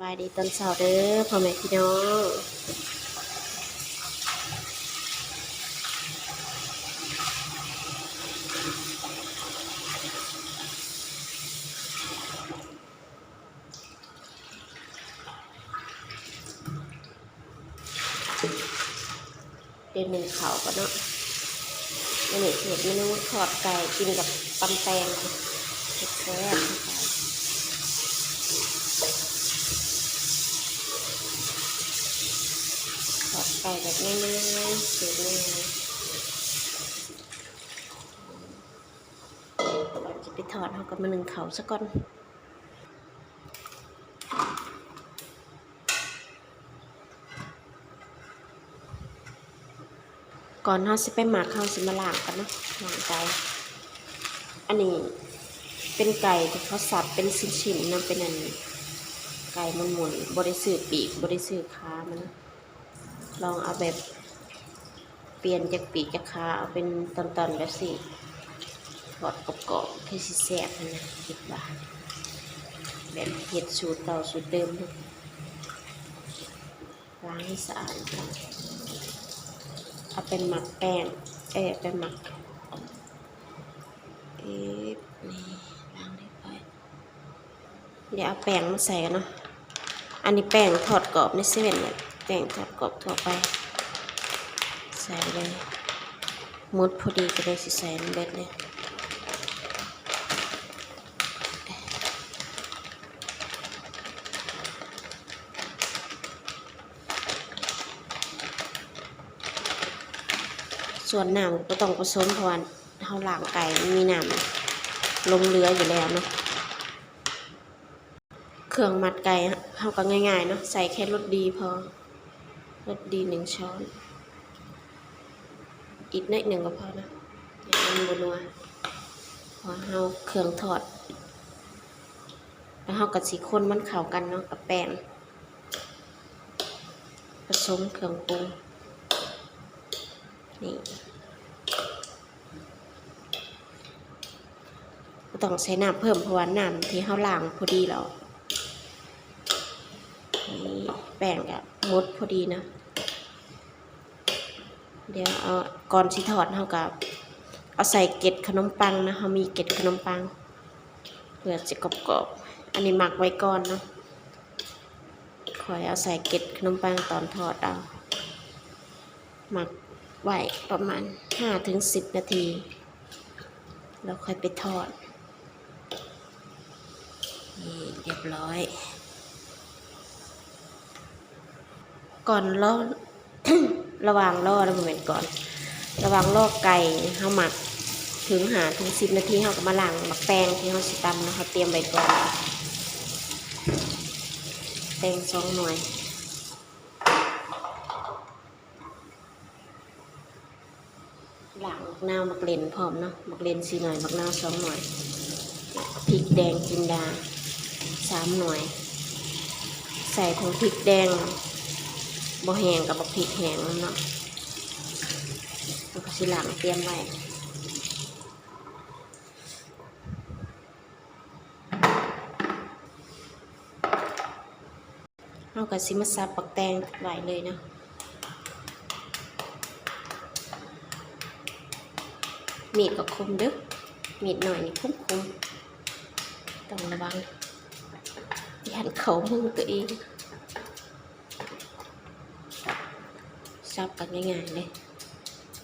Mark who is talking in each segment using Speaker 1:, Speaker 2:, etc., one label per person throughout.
Speaker 1: บายดีตอนเช้าเด้อพ่อแม่พี่น้องเดือนหนึ่งเขาก็เนาะเมนูเห็ดเมนูทอดไก่กินกับตำแตงเห็ดแซ่บทอดไก่แบบง่ายๆสูตรง่ายก่อนจะไปทอดเขาก็มานึ่งเขาซะก่อนก่อนเขาสิไปหมักเขาสิมาล้างกันเนาะล้างไก่อันนี้เป็นไก่ที่เขาสับเป็นชิ้นๆนะเป็นอันไก่มันหมุนบริสุทธิ์ปีกบริสุทธิ์ขามันลองเอาแบบเปลี่ยนจากปีกจากขาเอาเป็นตอนๆแบบสิทอดกรอบๆคือสิแซ่บนะคิดว่าแบบเห็ดสูตรเก่าสูตรเดิมล้างให้สะอาดก่อนเอาเป็นหมักแป้งเป็นหมักนี่ล้างให้ไปเดี๋ยวเอาแป้งมาใส่กันเนาะอันนี้แป้งทอดกรอบในเซเว่นเนี่ยแป้งทอดกรอบทั่วไปใส่เลยมดพอดีก็ได้สิใส่เบ็ดเลยส่วนน้ำก็ต้องผสมเพราะว่าเราล้างไก่มีน้ำลงเรืออยู่แล้วเนาะเครื่องมัดไก่เราก็ง่ายๆเนาะใส่แค่รสดีพอรสดี1 ช้อนอีกนิดหนึ่งก็พอนะอย่างมันบนัวพอเราเครื่องทอดแล้วเรากับสีข้นมันเข้ากันเนาะกับแป้งผสมเครื่องปรุงนี่ต้องใส่น้ำเพิ่มเพราะว่าน้ำที่เขาล้างพอดีแล้วนี่แป้งกับมดพอดีนะเดี๋ยวเอาก่อนสิทอดเขากับเอาใส่เกล็ดขนมปังนะเขามีเกล็ดขนมปังเพื่อจะกรอบๆอันนี้หมักไว้ก่อนเนาะคอยเอาใส่เกล็ดขนมปังตอนทอดเอาหมักไว้ประมาณ5-10 นาทีแล้วค่อยไปทอดนี่เรียบร้อยก่อนรอ ระหว่างรอนะโมเมนต์ก่อนระหว่างรอไก่เขาหมักถึง5-10 นาทีเขาก็มาล้างหมักแป้งที่เขาสิตำนะเขาเตรียมไว้ก่อนแป้ง2 หน่วยล้างมะนาวมะเกล็นพร้อมเนาะมะเกล็น4 หน่วยมะนาว2 หน่วยพริกแดงจินดา3 หน่วยใส่ทั้งพริกแดงบ่แห้งกับพริกแห้งเนาะแล้วก็สิล้างเตรียมไว้เอากับซิมาซับปักแตงไว้เลยนะมีดก็คมเด้อมีดหน่อยนี่คมต้องระวังยันเขามือตัวเองซับกันง่ายๆเลย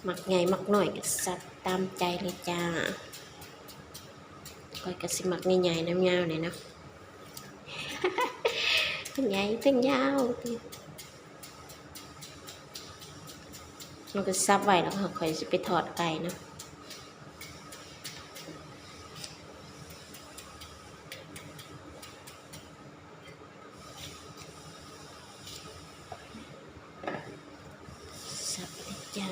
Speaker 1: หมักไงหมักหน่อยก็ซับตามใจเลยจ้าคอยกระสิหมักใหญ่ๆน้ำยาวหน่อยนะทั้งใหญ่ทั้งยาวเราก็ซับไว้แล้วคอยจะไปทอดไก่นะซับเลยจ้า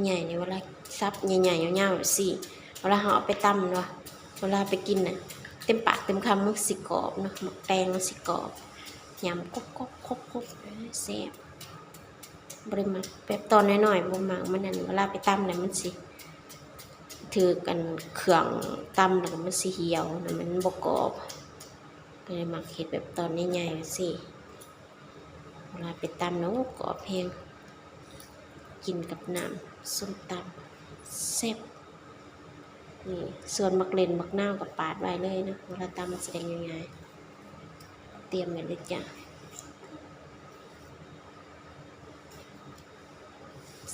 Speaker 1: ใหญ่ๆเนี่ยเวลาซับใหญ่ๆยาวๆสิเวลาเราเอาไปตำเนาะเวลาไปกินน่ะเต็มปากเต็มคำมันสิกรอบเนาะหมักแตงมันสิกรอบยำก๊กแซ่บ บริมาแบบตอนน้อยๆบ่มักมันนั่นเวลาไปตำเนี่ยมันสิถือกันเครื่องตำแล้วก็มันสิเหี่ยวนะมันบ่กรอบก็เลยมักเฮ็ดแบบตอนใหญ่ๆสิเวลาไปตำแล้วกรอบแฮงกินกับน้ำส้มตำแซ่บนี่ส่วนมักเล่นมักนาวกับปาดไว้เลยนะเวลาตำมันสิได้ง่ายๆเตรียมไว้เลยจ้ะ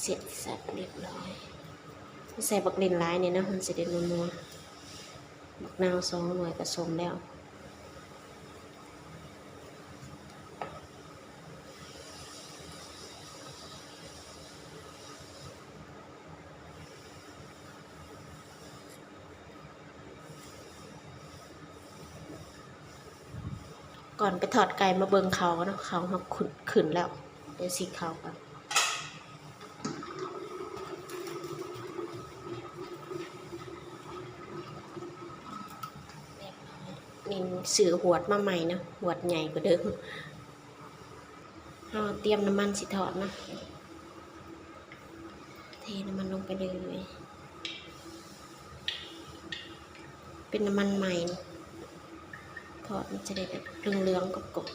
Speaker 1: เสร็จสับเรียบร้อยใส่บักเล่นหลายเนี่ยนะมันสิได้นัวๆบักนาว2 หน่วยก็สมแล้วก่อนไปถอดไก่มาเบิ่งเขาเนาะเขามาขึ้นแล้วเดี๋ยวสิเขาก่อนนี่ซื้อหวดมาใหม่นะหวดใหญ่กว่าเดิมเอาเตรียมน้ำมันสิทอดนะเทน้ำมันลงไปเลยเป็นน้ำมันใหม่ทอดมันจะได้แบบเหลืองๆกรอบ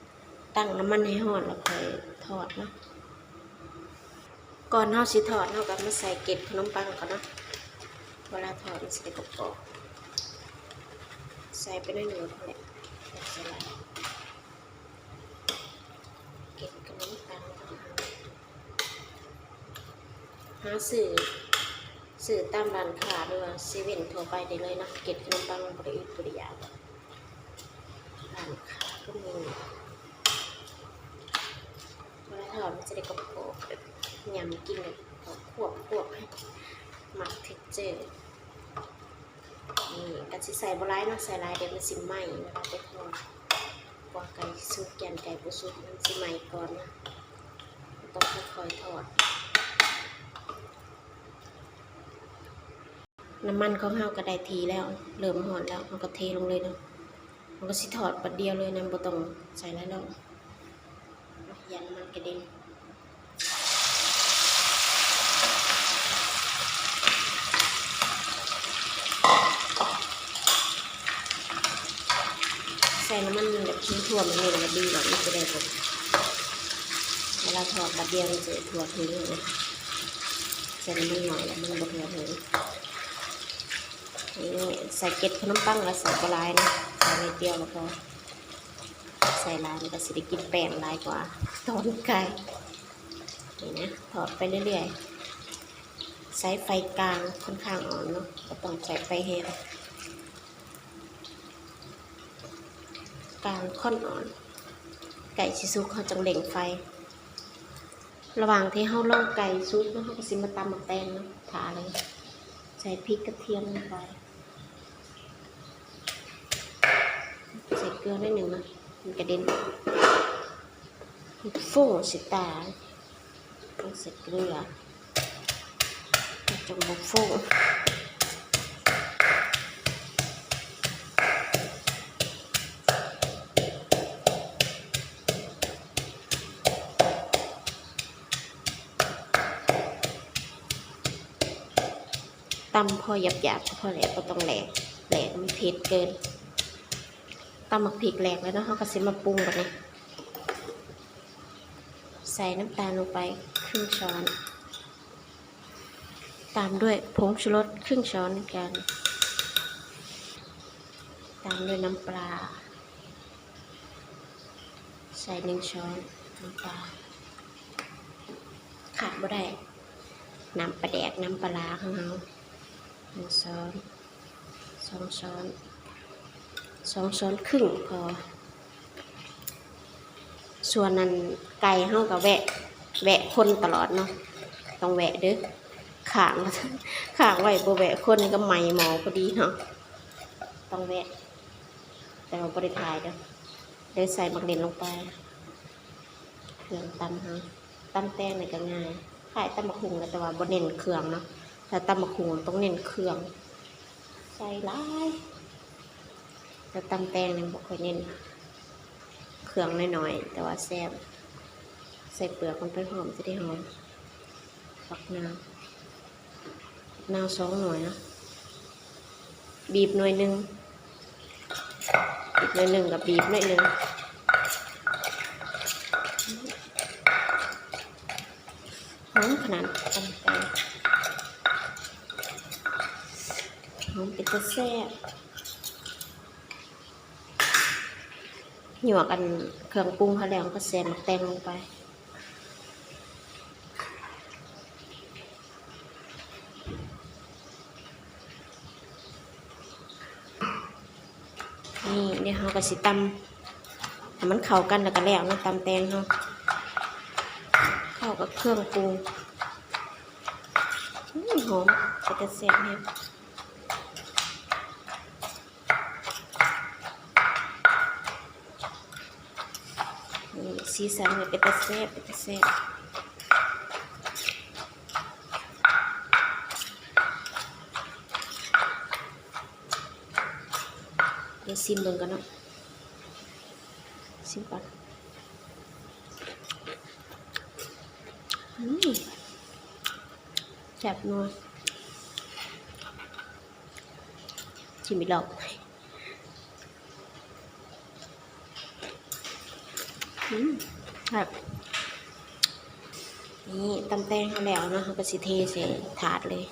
Speaker 1: ๆตั้งน้ำมันให้ร้อนแล้วค่อยทอดนะก่อนเฮาสิทอดเฮาก็มาใส่เกล็ดขนมปังก่อนนะเวลาทอดมันสิได้กรอบๆใส่ไปได้หนึ่งแหละใส่ละเกล็ดขนมปังหาซื้อตามร้านค้าหรือว่าเซเว่นทั่วไปได้เลยนะเกล็ดขนมปังบริอุดบริยาร้านค้าก็มีเวลาทอดมันจะได้กรอบๆแบบยำกินแบบควบให้หมักเท็กเจอร์นี่กะสิใส่บะไลเนาะใส่ลายเดี๋ยวมันสิไหม้เวลาไปทอดกว่าไก่สุกยันไก่บ่สุกมันสิไหม้ก่อนนะต้องค่อยๆทอดน้ำมันของเฮาก็ได้ทีแล้วเริ่มร้อนแล้วเราก็เทลงเลยเนาะมันก็สิทอดปัดเดียวเลยนะบ่ต้องใส่หลายรอบยันมันกระเด็นใส่น้ำมันแบบทั่วมันนี่แล้วดีแบบมันจะได้แบบเวลาทอดปัดเดียวมันจะทั่วถึงเลยใส่น้ำมันหน่อยแล้วมันบ่ทั่วถึงนี่ใส่เกล็ดขนมปังแล้วใส่ปลายนะใส่นิดเดียวแล้วก็ใส่ลายมันก็สิได้กินแป้งลายกว่าทอดไก่นี่นะทอดไปเรื่อยๆใช้ไฟกลางค่อนข้างอ่อนเนาะก็ต้องใช้ไฟแห้งกลางค่อนอ่อนไก่ชิซุกเขาจังเล่งไฟระหว่างที่เฮาล่อไก่ซุกเนาะเฮาก็สิมาตำหมักแตงเนาะถาเลยใส่พริกกระเทียมลงไปใส่เกลือได้หนึ่งนะมันกระเด็นฟุ้งสิตาต้องใส่เกลือจงบุกฟุ้งตำพอหยาบๆพอแหลกก็ต้องแหลกไม่เผ็ดเกินตำหมักพริกแหลกแล้วเนาะเขาก็สิมาปรุงกันนะใส่น้ำตาลลงไปครึ่งช้อนตามด้วยผงชูรสครึ่งช้อนกันตามด้วยน้ำปลาใส่1 ช้อนน้ำปลาขาดบ่ได้น้ำปลาแดกน้ำปลาของเรา1 ช้อน2 ช้อน2 ช้อนครึ่งพอส่วนนั้นไก่เฮาก็แวะคนตลอดเนาะต้องแวะเด้อข้างไว้บ่แวะคนก็ไหม้หมอพอดีเนาะต้องแวะแต่เราบ่ได้ถ่ายเด้อเดี๋ยวใส่มักเล่นลงไปเครื่องตำเฮาตำแตงนี่ก็ง่ายขายตำบักหุ่งแต่ว่าบ่เน้นเครื่องเนาะถ้าตำบักหุ่งต้องเน้นเครื่องใส่หลายแต่ตำแตงนี่บ่ค่อยเน้นเครื่องน้อยๆแต่ว่าแซ่บ ใส่เปลือกมันไปหอมจะได้หอมฝักนาว2 หน่วยนะบีบหน่วยหนึ่งกับบีบหน่อยหนึ่งหอมขนาดกันไปหอมเป็นตะแซ่บหยวกอันเครื่องปรุงเขาแล้วก็แซมแตงลงไปนี่เนี่ยเขาก็สิตำให้มันเข้ากันแล้วก็แล้วนะตำแตงเขาเข้ากับเครื่องปรุงหอมเป็นตะแซ่บเนี่ยสีสันเป็นตะแซ่บเดี๋ยวซิมเบิ่งกันเนาะซิมก่อนแซ่บนัวชิมอีกรอบครับนี่ตำแตงเขาแล้วเนาะเขาก็สิเทใส่ถาดเลย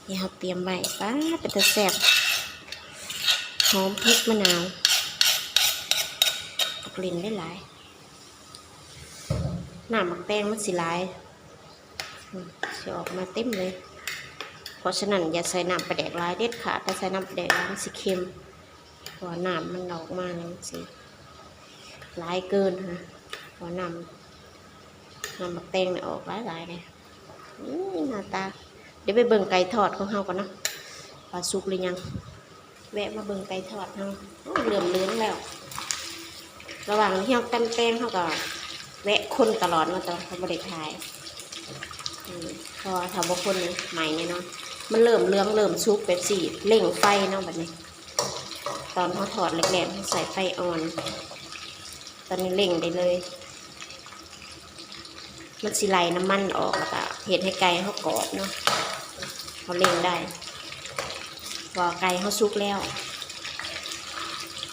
Speaker 1: นี่เขาเตรียมไว้ป้าเป็นตะแซ่บหอมพริกมะนาวกลิ่นได้หลายน้ำหมักแตงมันสิหลายจะออกมาเต็มเลยเพราะฉะนั้นอย่าใส่น้ำปลาแดกหลายเด็ดขาดถ้าใส่น้ำปลาแดกหลายมันสิเค็มเพราะน้ำมันออกมาเนี่ยมันสิหลายเกินค่ะเพราะน้ำหมักแตงเนี่ยออกหลายเลยหน้าตาเดี๋ยวไปเบิ่งไก่ทอดของเฮาก่อนนะปลาสุกหรือยังแวะมาเบิ่งไก่ทอดเฮาเหลื่อมเลื้องแล้วระหว่างที่เราตำแตงเขาก็แวะคนตลอดมาตอนเขาบริขายพอทำบางคนใหม่เนี่ยเนาะมันเริ่มเลื้องเริ่มซุกแบบสีเร่งไฟเนาะแบบนี้ตอนเขาถอดแหลกๆใส่ไฟอ่อนตอนนี้เร่งได้เลยมันสิไหลน้ำมันออกแล้วก็เห็ดให้ไก่เขากรอบเนาะเขาเร่งได้ว่าไก่เขาซุกแล้ว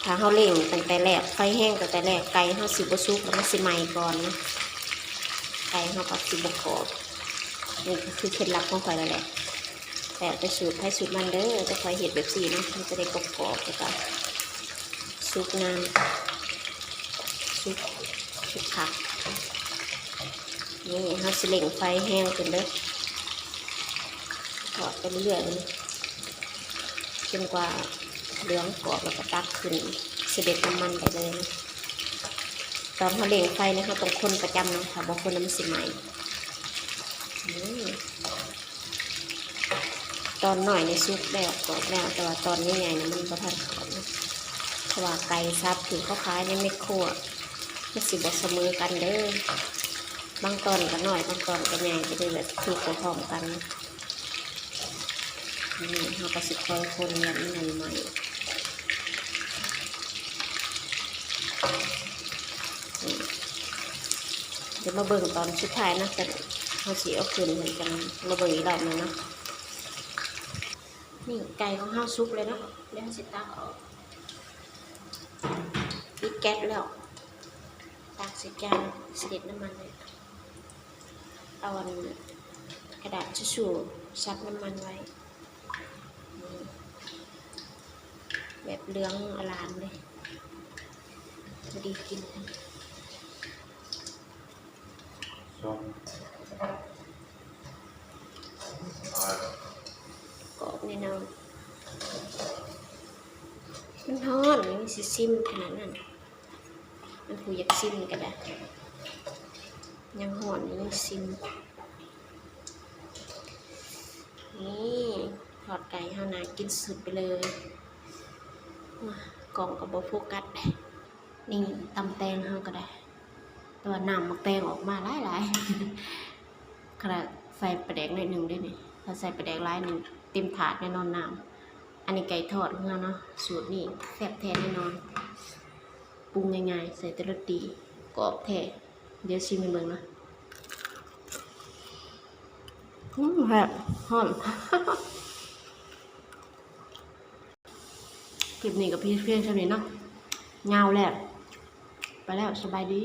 Speaker 1: ถ้าเขาเร่งตั้งแต่แรกไฟแห้งตั้งแต่แรกไก่เขาสิบซุกแล้วมันสิไหม้ก่อนนะไก่เขาก็สิบกรอบนี่คือเคล็ดลับของไฟแล้วแหละแต่จะสูตรให้สูตรมันเด้อจะไฟเห็ดแบบสีนะมันจะได้กรอบๆแล้วก็ซุกนานซุกผักนี่เขาสิเร่งไฟแห้งขึ้นเด้อทอดไปเรื่อยๆจนกว่าเหลืองกรอบแล้วก็ตักขึ้นเสด็จน้ำมันไปเลยตอนเขาเร่งไฟเนี่ยเขาต้องคนประจำนะค่ะบอกคนน้ำสิไหมตอนหน่อยในซุปแล้วกรอบแล้วแต่ว่าตอนนี้ไงนะมันประทันเขานะเพราะว่าไก่ซับถึงเขาขายในเมคโครมันสิบเสมอกันเด้อบางตอนก็หน่อยบางตอนก็ใหญ่จะได้แบบถูกพร้อมกันนี่เขาก็สิคอยคนอย่างนี้ใหม่เดี๋ยวมาเบิ่งตอนสุดท้ายนะแต่เขาสีเอาคืนเหมือนกันมาเบิ่งอีกรอบนึงนะนี่ไก่ของเฮาซุกเลยเนาะเดี๋ยวสิตักออกปิดแก๊สแล้วตักใส่จานเสด็จน้ำมันเลยเอากระดาษทิชชู่ซับน้ำมันไว้แบบเหลืองอลามเลยพอดีกินกรอบแน่นอนมันฮ้อนมันสิซิมขนาดนั้นมันผู้อยากซิมก็ได้ยังฮ้อนยังซิมนี่ทอดไก่เฮานะกินสุดไปเลยกล่องกับบโฟกัสนี่ตำแตงเฮาก็ได้ตัวน้ำหมักแตงออกมาหลายๆขนาดใส่ปลาแดกหน่อยหนึ่งด้วยนี่ถ้าใส่ปลาแดกหลายหนึ่งเต็มถาดแน่นอนน้ำอันนี้ไก่ทอดของเราเนาะสูตรนี้แซ่บแท้แน่นอนปรุงง่ายๆใส่แต่รสดีกรอบแท้ห เดี๋ยวชิมให้เบิ่งนะแซ่บฮ้อน คลิปนี้กับพี่เพียงเท่านี้เนาะเงาแล้วไปแล้วสบายดี